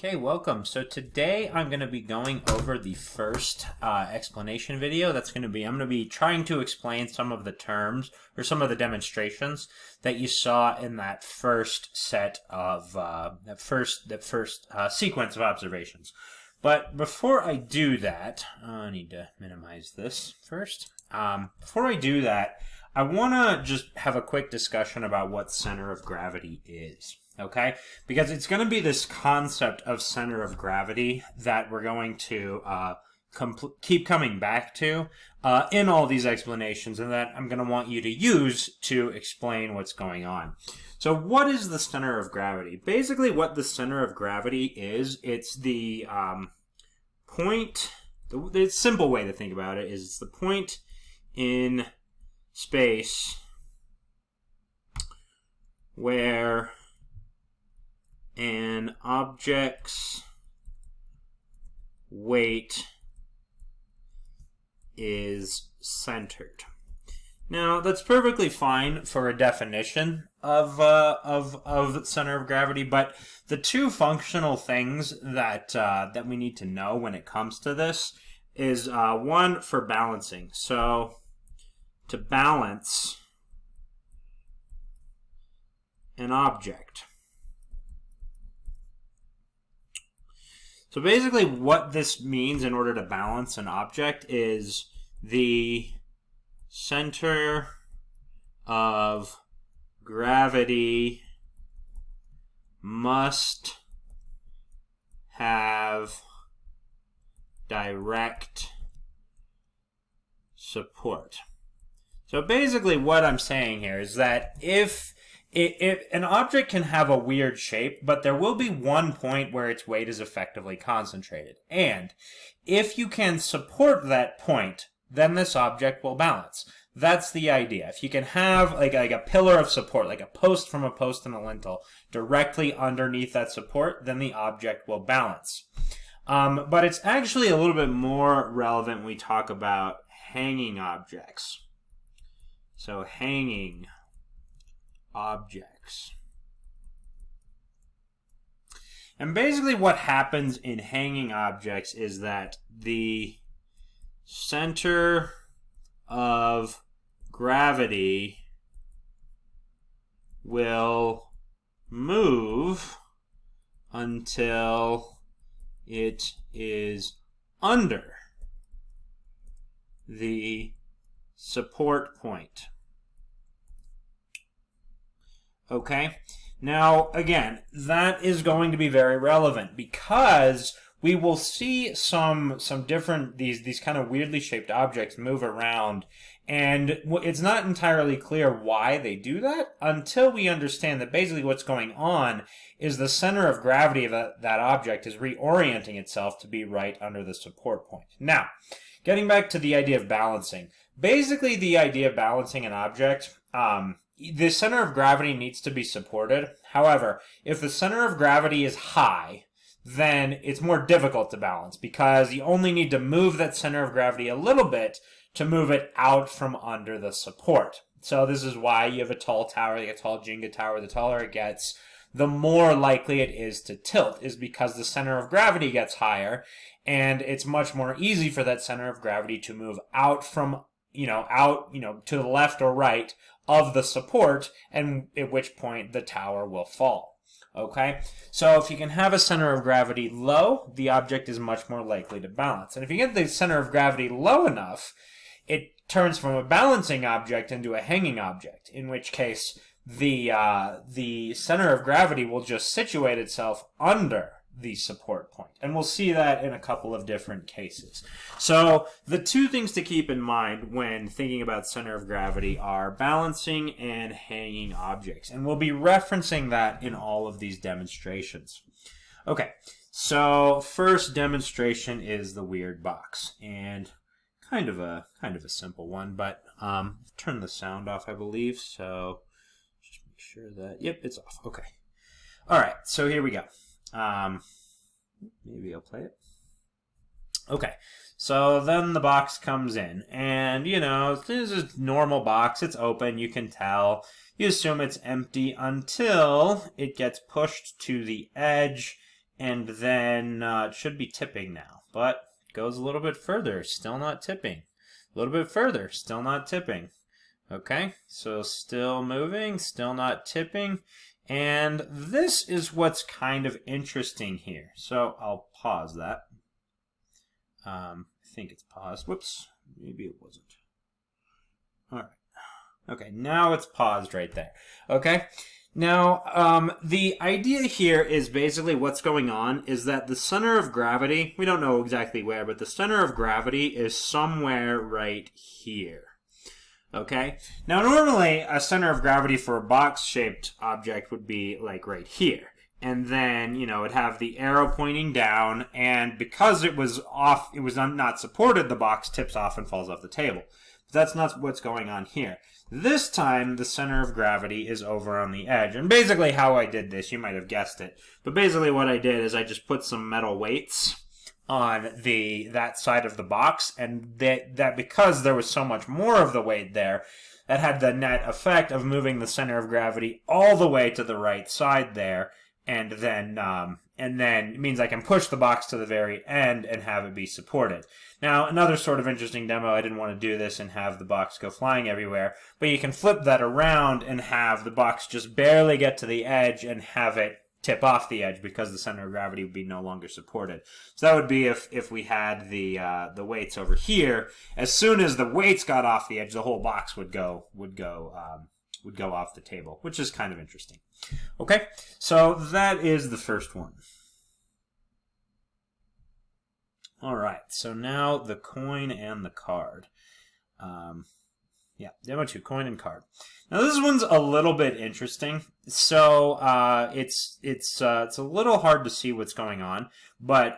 Okay, welcome. So today I'm going to be going over the first explanation video. I'm going to be trying to explain some of the terms or some of the demonstrations that you saw in that first set of that first sequence of observations. But before I do that, I need to minimize this first. Before I do that, I want to just have a quick discussion about what center of gravity is. Okay, because it's going to be this concept of center of gravity that we're going to keep coming back to in all these explanations, and that I'm going to want you to use to explain what's going on. So what is the center of gravity? Basically what the center of gravity is, it's the point, the simple way to think about it is it's the point in space where an object's weight is centered. Now, that's perfectly fine for a definition of center of gravity, but the two functional things that we need to know when it comes to this is one, for balancing. So, to balance an object. So basically what this means in order to balance an object is the center of gravity must have direct support. So basically what I'm saying here is that if an object can have a weird shape, but there will be one point where its weight is effectively concentrated. And if you can support that point, then this object will balance. That's the idea. If you can have like a pillar of support, like a post from a post and a lintel, directly underneath that support, then the object will balance. But it's actually a little bit more relevant when we talk about hanging objects. So hanging objects. And basically what happens in hanging objects is that the center of gravity will move until it is under the support point. Okay, now again, that is going to be very relevant because we will see some different, these kind of weirdly shaped objects move around, and it's not entirely clear why they do that until we understand that basically what's going on is the center of gravity of that object is reorienting itself to be right under the support point. Now, getting back to the idea of balancing, basically the idea of balancing an object, the center of gravity needs to be supported. However, if the center of gravity is high, then it's more difficult to balance because you only need to move that center of gravity a little bit to move it out from under the support. So this is why you have a tall tower, like a tall Jenga tower. The taller it gets, the more likely it is to tilt, is because the center of gravity gets higher, and it's much more easy for that center of gravity to move out from, to the left or right of the support, and at which point the tower will fall. Okay, so if you can have a center of gravity low, the object is much more likely to balance. And if you get the center of gravity low enough, it turns from a balancing object into a hanging object, in which case the center of gravity will just situate itself under the support point. And we'll see that in a couple of different cases. So the two things to keep in mind when thinking about center of gravity are balancing and hanging objects. And we'll be referencing that in all of these demonstrations. Okay, so first demonstration is the weird box. And kind of a simple one, but turn the sound off, I believe. So just make sure that, yep, it's off. Okay. All right, so here we go. Maybe I'll play it. Okay, so then the box comes in, and this is a normal box. It's open, you can tell. You assume it's empty until it gets pushed to the edge and then it should be tipping now, but it goes a little bit further, still not tipping. A little bit further, still not tipping. Okay, so still moving, still not tipping, and this is what's kind of interesting here. So I'll pause that. I think it's paused. Whoops, maybe it wasn't. All right. Okay, now it's paused right there. Okay, now the idea here is basically what's going on is that the center of gravity, we don't know exactly where, but the center of gravity is somewhere right here. Okay, now normally a center of gravity for a box-shaped object would be like right here. And then, you know, it'd have the arrow pointing down, and because it was off, it was not supported, the box tips off and falls off the table. But that's not what's going on here. This time, the center of gravity is over on the edge. And basically how I did this, you might have guessed it, but basically what I did is I just put some metal weights on that side of the box, and that because there was so much more of the weight there, that had the net effect of moving the center of gravity all the way to the right side there, and then it means I can push the box to the very end and have it be supported. Now, another sort of interesting demo, I didn't want to do this and have the box go flying everywhere, but you can flip that around and have the box just barely get to the edge and have it tip off the edge because the center of gravity would be no longer supported. So that would be if we had the weights over here. As soon as the weights got off the edge, the whole box would go off the table, which is kind of interesting. Okay, so that is the first one. All right, so now the coin and the card. Yeah, demo 2, coin and card. Now this one's a little bit interesting. So it's a little hard to see what's going on, but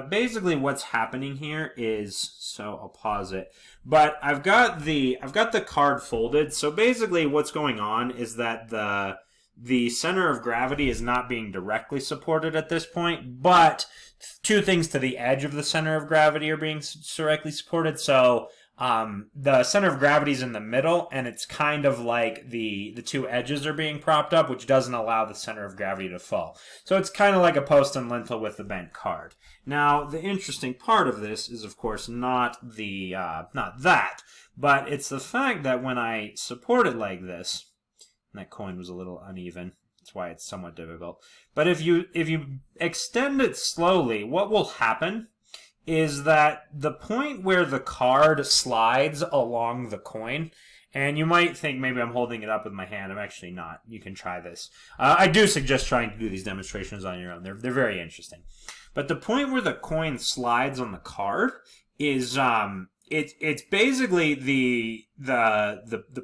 basically what's happening here is, so I'll pause it. But I've got the card folded. So basically what's going on is that the center of gravity is not being directly supported at this point, but two things to the edge of the center of gravity are being directly supported. So the center of gravity is in the middle, and it's kind of like the two edges are being propped up, which doesn't allow the center of gravity to fall. So it's kind of like a post and lintel with the bent card. Now, the interesting part of this is, of course, not that, but it's the fact that when I support it like this, and that coin was a little uneven, that's why it's somewhat difficult. But if you extend it slowly, what will happen is that the point where the card slides along the coin, and you might think maybe I'm holding it up with my hand. I'm actually not. You can try this. I do suggest trying to do these demonstrations on your own. They're very interesting. But the point where the coin slides on the card is it's basically the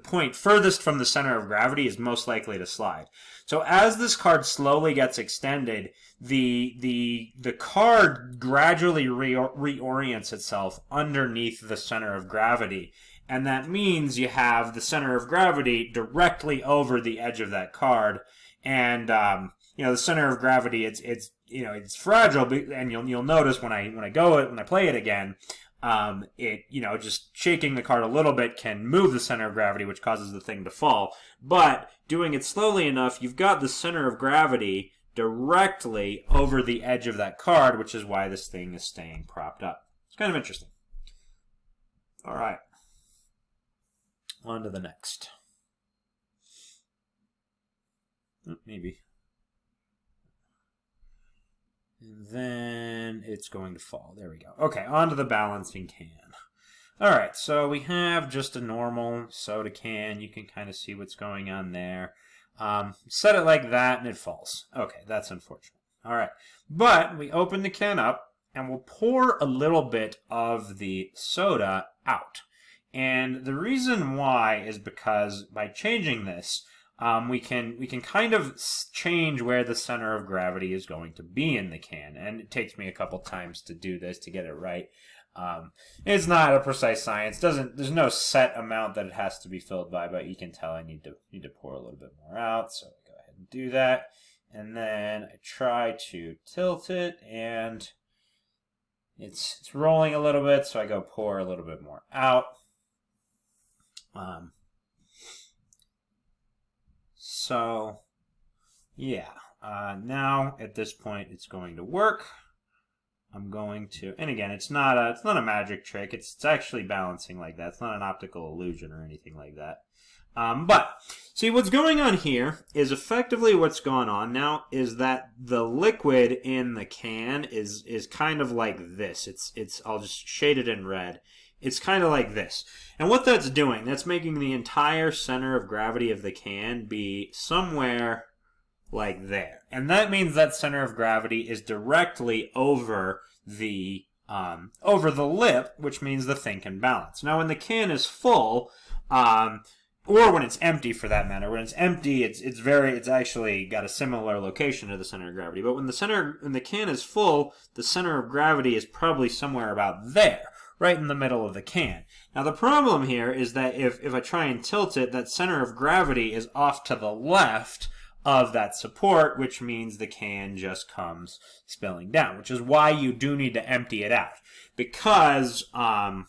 point furthest from the center of gravity is most likely to slide. So as this card slowly gets extended, the card gradually reorients itself underneath the center of gravity, and that means you have the center of gravity directly over the edge of that card. And the center of gravity it's fragile, and you'll notice when I play it again. Just shaking the card a little bit can move the center of gravity, which causes the thing to fall. But doing it slowly enough, you've got the center of gravity directly over the edge of that card, which is why this thing is staying propped up. It's kind of interesting. All right. On to the next. Maybe. And then it's going to fall. There we go. Okay, on to the balancing can. Alright, so we have just a normal soda can. You can kind of see what's going on there. Set it like that and it falls. Okay, that's unfortunate. Alright, but we open the can up and we'll pour a little bit of the soda out. And the reason why is because by changing this, we can kind of change where the center of gravity is going to be in the can, and it takes me a couple times to do this to get it right. It's not a precise science. There's no set amount that it has to be filled by, but you can tell I need to pour a little bit more out. So I go ahead and do that, and then I try to tilt it, and it's rolling a little bit. So I go pour a little bit more out. So, yeah. now at this point it's going to work. I'm going to, and again, it's not a magic trick. It's actually balancing like that. It's not an optical illusion or anything like that. But see, what's going on here is effectively what's going on now is that the liquid in the can is kind of like this. It's I'll just shade it in red. It's kind of like this. And what that's doing, that's making the entire center of gravity of the can be somewhere like there. And that means that center of gravity is directly over the lip, which means the thing can balance. Now, when the can is full, or when it's empty for that matter, when it's empty, it's actually got a similar location to the center of gravity. But when the can is full, the center of gravity is probably somewhere about there, right in the middle of the can. Now, the problem here is that if I try and tilt it, that center of gravity is off to the left of that support, which means the can just comes spilling down, which is why you do need to empty it out, because the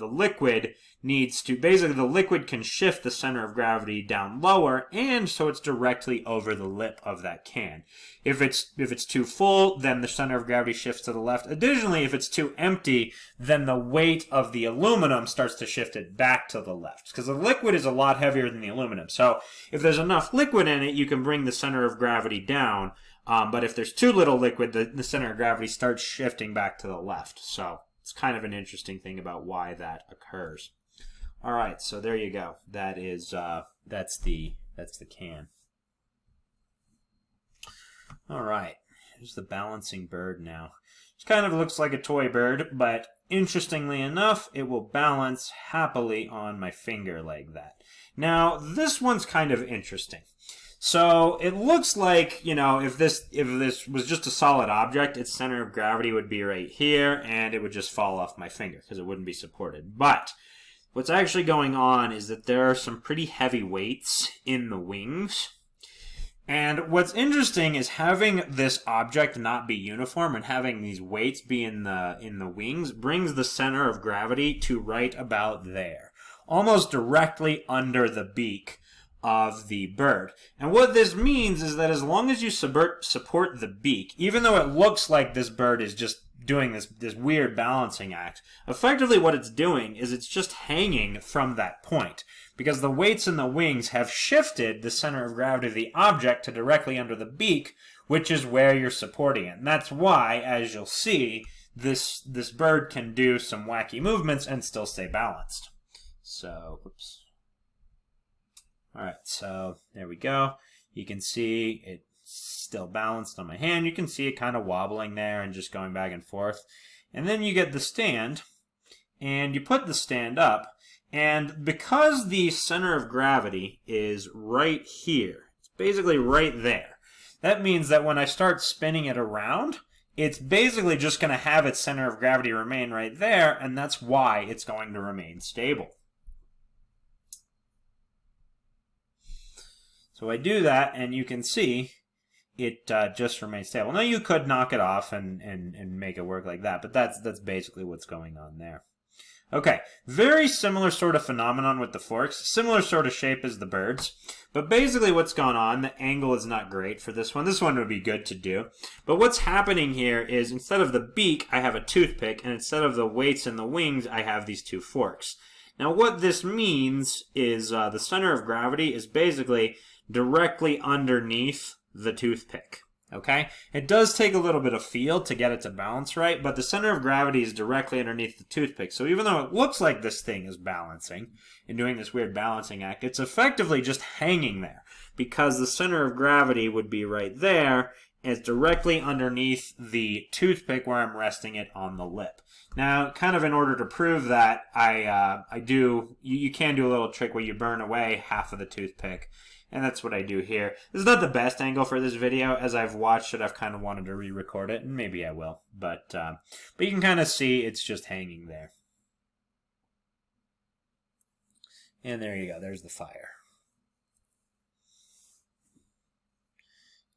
liquid needs to, basically the liquid can shift the center of gravity down lower, and so it's directly over the lip of that can. If it's too full, then the center of gravity shifts to the left. Additionally, if it's too empty, then the weight of the aluminum starts to shift it back to the left, because the liquid is a lot heavier than the aluminum. So if there's enough liquid in it, you can bring the center of gravity down, but if there's too little liquid, the center of gravity starts shifting back to the left. So it's kind of an interesting thing about why that occurs. All right, so there you go. That is that's the can. All right, here's the balancing bird now. It kind of looks like a toy bird, but interestingly enough, it will balance happily on my finger like that. Now, this one's kind of interesting. So it looks like, you know, if this was just a solid object, its center of gravity would be right here, and it would just fall off my finger because it wouldn't be supported. But what's actually going on is that there are some pretty heavy weights in the wings. And what's interesting is having this object not be uniform and having these weights be in the wings brings the center of gravity to right about there, almost directly under the beak of the bird. And what this means is that as long as you support the beak, even though it looks like this bird is just doing this weird balancing act, effectively what it's doing is it's just hanging from that point, because the weights in the wings have shifted the center of gravity of the object to directly under the beak, which is where you're supporting it. And that's why, as you'll see, this bird can do some wacky movements and still stay balanced. So, oops. All right, so there we go. You can see it's still balanced on my hand. You can see it kind of wobbling there and just going back and forth. And then you get the stand, and you put the stand up, and because the center of gravity is right here, it's basically right there, that means that when I start spinning it around, it's basically just going to have its center of gravity remain right there, and that's why it's going to remain stable. So I do that, and you can see it just remains stable. Now, you could knock it off and make it work like that, but that's basically what's going on there. Okay, very similar sort of phenomenon with the forks, similar sort of shape as the birds, but basically what's going on, the angle is not great for this one. This one would be good to do, but what's happening here is instead of the beak, I have a toothpick, and instead of the weights in the wings, I have these two forks. Now, what this means is the center of gravity is basically directly underneath the toothpick, okay? It does take a little bit of feel to get it to balance right, but the center of gravity is directly underneath the toothpick. So even though it looks like this thing is balancing and doing this weird balancing act, it's effectively just hanging there because the center of gravity would be right there and it's directly underneath the toothpick where I'm resting it on the lip. Now, kind of in order to prove that, you can do a little trick where you burn away half of the toothpick. And that's what I do here. This is not the best angle for this video. As I've watched it, I've kind of wanted to re-record it, and maybe I will. But you can kind of see it's just hanging there. And there you go. There's the fire.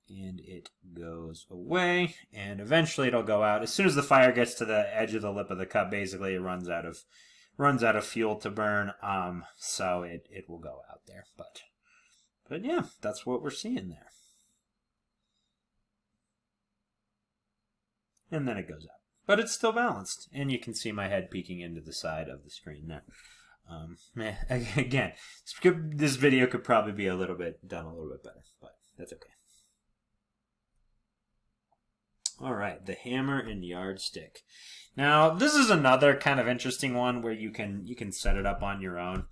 And it goes away, and eventually it'll go out. As soon as the fire gets to the edge of the lip of the cup, basically it runs out of fuel to burn, so it will go out there. But yeah, that's what we're seeing there. and then it goes up. But it's still balanced, and you can see my head peeking into the side of the screen there. Again, this video could probably be done a little bit better, but that's okay. All right, the hammer and yardstick. Now, this is another kind of interesting one where you can set it up on your own.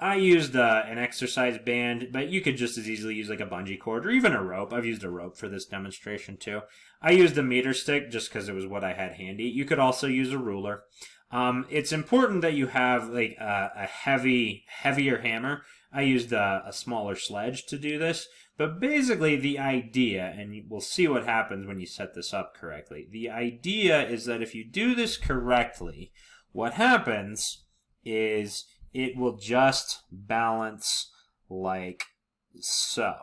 I used an exercise band, but you could just as easily use like a bungee cord or even a rope. I've used a rope for this demonstration too. I used a meter stick just because it was what I had handy. You could also use a ruler. It's important that you have like a heavier hammer. I used a smaller sledge to do this. But basically the idea, and we'll see what happens when you set this up correctly, the idea is that if you do this correctly, what happens is it will just balance like so.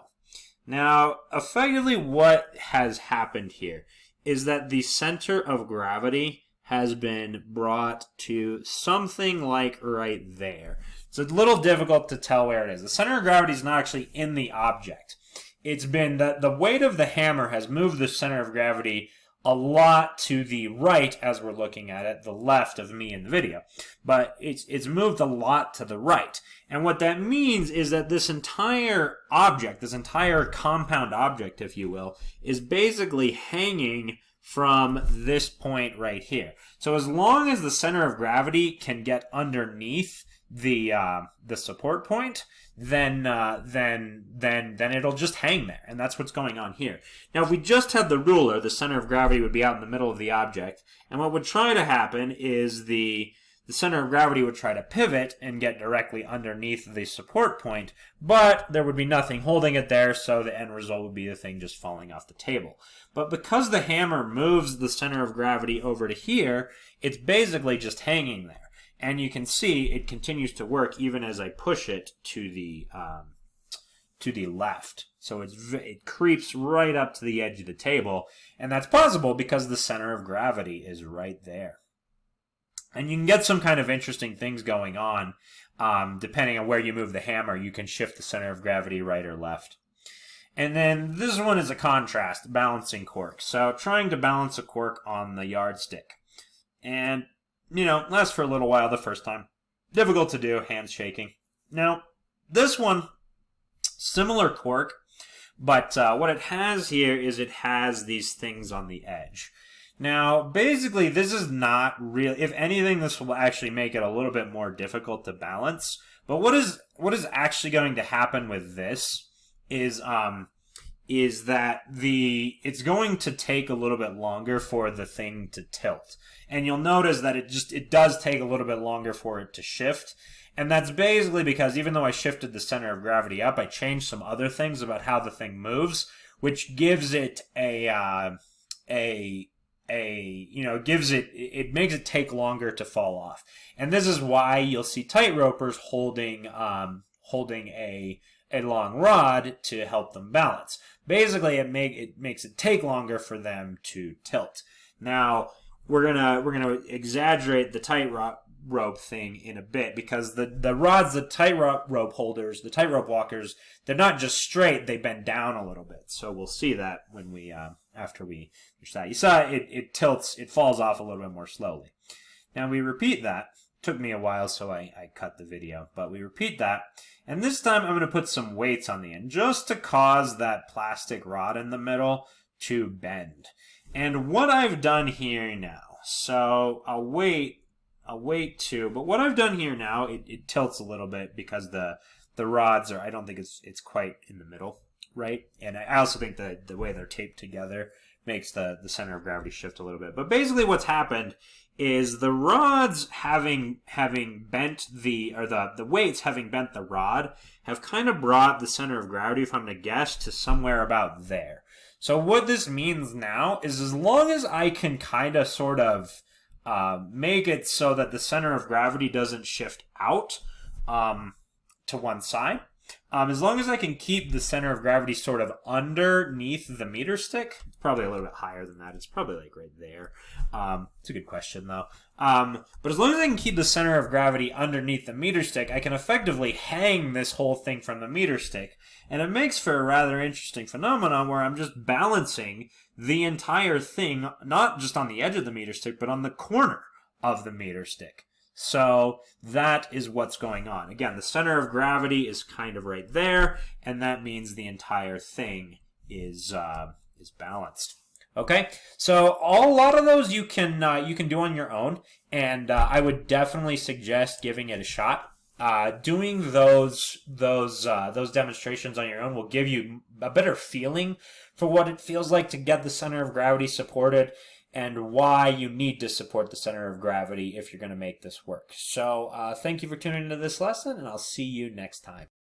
Now, effectively what has happened here is that the center of gravity has been brought to something like right there. It's a little difficult to tell where it is. The center of gravity is not actually in the object. It's been that the weight of the hammer has moved the center of gravity a lot to the right as we're looking at it, the left of me in the video. But it's moved a lot to the right. And what that means is that this entire object, this entire compound object, if you will, is basically hanging from this point right here. So as long as the center of gravity can get underneath the support point, then it'll just hang there, and that's what's going on here. Now, if we just had the ruler, the center of gravity would be out in the middle of the object, and what would try to happen is the center of gravity would try to pivot and get directly underneath the support point, but there would be nothing holding it there, so the end result would be the thing just falling off the table. But because the hammer moves the center of gravity over to here, it's basically just hanging there. And you can see it continues to work even as I push it to the left. So it creeps right up to the edge of the table, and that's possible because the center of gravity is right there. And you can get some kind of interesting things going on. Depending on where you move the hammer, you can shift the center of gravity right or left. And then this one is a contrast, balancing cork. So trying to balance a cork on the yardstick. And lasts for a little while the first time. Difficult to do, hands shaking. Now, this one, similar cork, but what it has here is it has these things on the edge. Now, basically, this is not real. If anything, this will actually make it a little bit more difficult to balance. But what is actually going to happen with this is that it's going to take a little bit longer for the thing to tilt. And you'll notice that it does take a little bit longer for it to shift. And that's basically because even though I shifted the center of gravity up, I changed some other things about how the thing moves, which gives it it makes it take longer to fall off. And this is why you'll see tightropers holding a long rod to help them balance. Basically, it makes it take longer for them to tilt. Now, we're gonna exaggerate the tightrope thing in a bit because the rods, the tightrope holders, the tightrope walkers, they're not just straight; they bend down a little bit. So we'll see that when we after we push that. You saw it tilts, it falls off a little bit more slowly. Now we repeat that. Took me a while, so I cut the video, but we repeat that. And this time I'm going to put some weights on the end just to cause that plastic rod in the middle to bend. And what I've done here now, so I'll wait too, but what I've done here now, it tilts a little bit because the rods I don't think it's quite in the middle, right? And I also think that the way they're taped together makes the center of gravity shift a little bit. But basically what's happened is the rods having bent the weights having bent the rod have kind of brought the center of gravity, if I'm going to guess, to somewhere about there. So what this means now is as long as I can kind of sort of make it so that the center of gravity doesn't shift out to one side, As long as I can keep the center of gravity sort of underneath the meter stick, it's probably a little bit higher than that. It's probably like right there. It's a good question though. But as long as I can keep the center of gravity underneath the meter stick, I can effectively hang this whole thing from the meter stick. And it makes for a rather interesting phenomenon where I'm just balancing the entire thing, not just on the edge of the meter stick, but on the corner of the meter stick. So that is what's going on. Again, the center of gravity is kind of right there, and that means the entire thing is balanced. Okay, so a lot of those you can do on your own, and I would definitely suggest giving it a shot. Doing those demonstrations on your own will give you a better feeling for what it feels like to get the center of gravity supported, and why you need to support the center of gravity if you're going to make this work. So thank you for tuning into this lesson, and I'll see you next time.